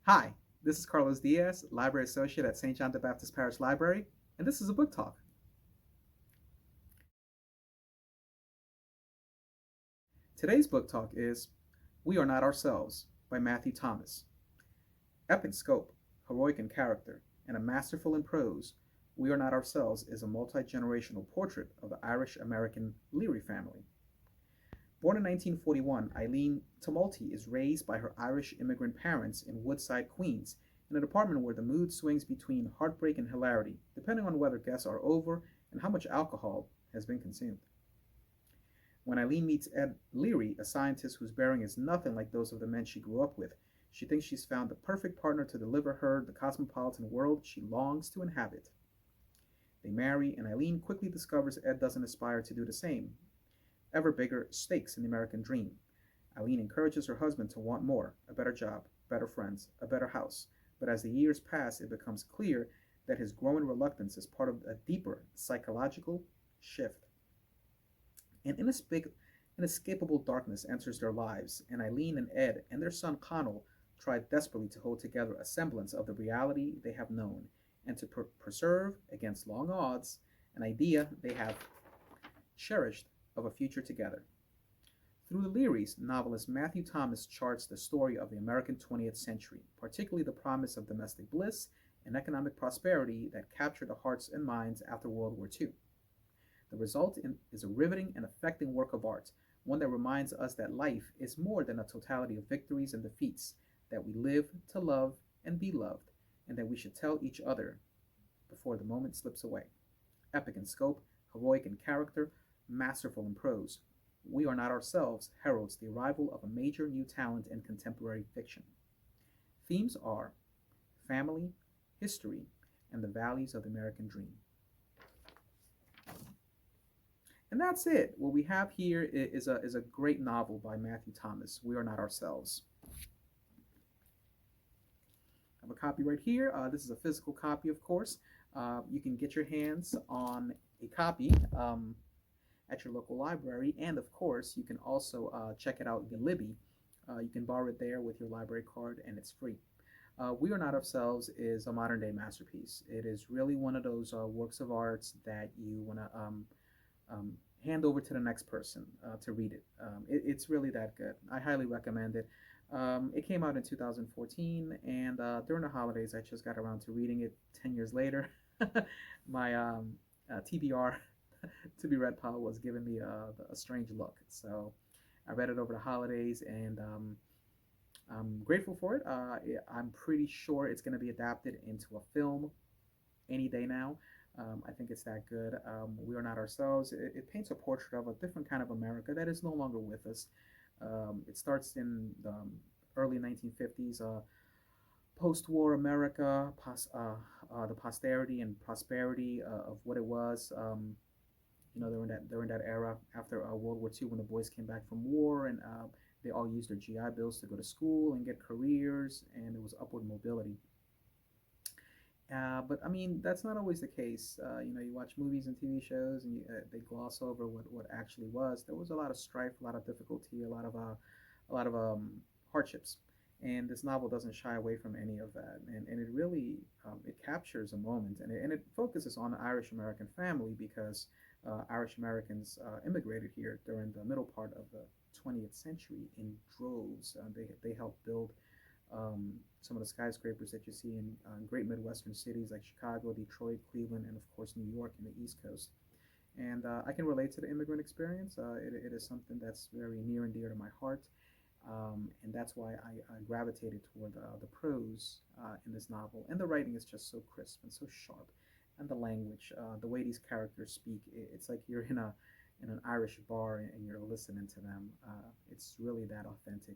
Hi, this is Carlos Diaz, Library Associate at St. John the Baptist Parish Library, and this is a book talk. Today's book talk is We Are Not Ourselves by Matthew Thomas. Epic scope, heroic in character, and a masterful in prose, We Are Not Ourselves is a multi generational portrait of the Irish American Leary family. Born in 1941, Eileen Tumulty is raised by her Irish immigrant parents in Woodside, Queens, in an apartment where the mood swings between heartbreak and hilarity, depending on whether guests are over and how much alcohol has been consumed. When Eileen meets Ed Leary, a scientist whose bearing is nothing like those of the men she grew up with, she thinks she's found the perfect partner to deliver her the cosmopolitan world she longs to inhabit. They marry, and Eileen quickly discovers Ed doesn't aspire to do the same. Ever bigger stakes in the American dream. Eileen encourages her husband to want more, a better job, better friends, a better house. But as the years pass, it becomes clear that his growing reluctance is part of a deeper psychological shift. An inescapable darkness enters their lives, and Eileen and Ed and their son Connell try desperately to hold together a semblance of the reality they have known and to preserve, against long odds, an idea they have cherished of a future together. Through the Learys, novelist Matthew Thomas charts the story of the American 20th century, particularly the promise of domestic bliss and economic prosperity that captured the hearts and minds after World War II. The result is a riveting and affecting work of art, one that reminds us that life is more than a totality of victories and defeats, that we live to love and be loved, and that we should tell each other before the moment slips away. Epic in scope, heroic in character, masterful in prose, We Are Not Ourselves heralds the arrival of a major new talent in contemporary fiction. Themes are family, history, and the values of the American dream. And that's it. What we have here is a great novel by Matthew Thomas, We Are Not Ourselves. I have a copy right here. This is a physical copy, of course. You can get your hands on a copy at your local library, and of course, you can also check it out via Libby. You can borrow it there with your library card, and it's free. We Are Not Ourselves is a modern day masterpiece. It is really one of those works of arts that you want to um, hand over to the next person to read it. It's really that good. I highly recommend it. It came out in 2014, and during the holidays, I just got around to reading it 10 years later. My TBR, to be read pile, was giving me a strange look. So I read it over the holidays, and I'm grateful for it. I'm pretty sure it's going to be adapted into a film any day now. I think it's that good. We Are Not Ourselves. It paints a portrait of a different kind of America that is no longer with us. It starts in the early 1950s, post-war America, the posterity and prosperity of what it was. During that era after World War II, when the boys came back from war, and they all used their GI Bills to go to school and get careers, and it was upward mobility. But I mean, that's not always the case. You watch movies and TV shows, and they gloss over what actually was. There was a lot of strife, a lot of difficulty, a lot of hardships, and this novel doesn't shy away from any of that. And it really it captures a moment, and it focuses on an Irish American family because Irish Americans immigrated here during the middle part of the 20th century in droves. They helped build some of the skyscrapers that you see in great Midwestern cities like Chicago, Detroit, Cleveland, and of course New York and the East Coast. And I can relate to the immigrant experience. It is something that's very near and dear to my heart. And that's why I gravitated toward the prose in this novel. And the writing is just so crisp and so sharp. And the language, the way these characters speak, it's like you're in an Irish bar and you're listening to them. It's really that authentic.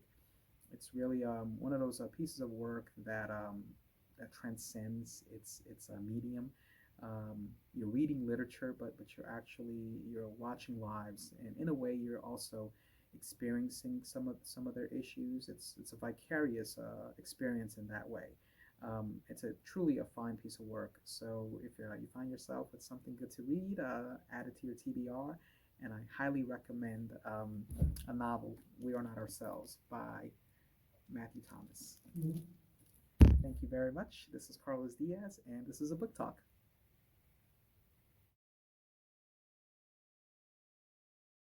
It's really one of those pieces of work that transcends its medium. You're reading literature, but you're watching lives, and in a way, you're also experiencing some of their issues. It's a vicarious experience in that way. It's a truly a fine piece of work. So if you find yourself with something good to read, add it to your TBR. And I highly recommend a novel, We Are Not Ourselves by Matthew Thomas. Thank you very much. This is Carlos Diaz, and this is a book talk.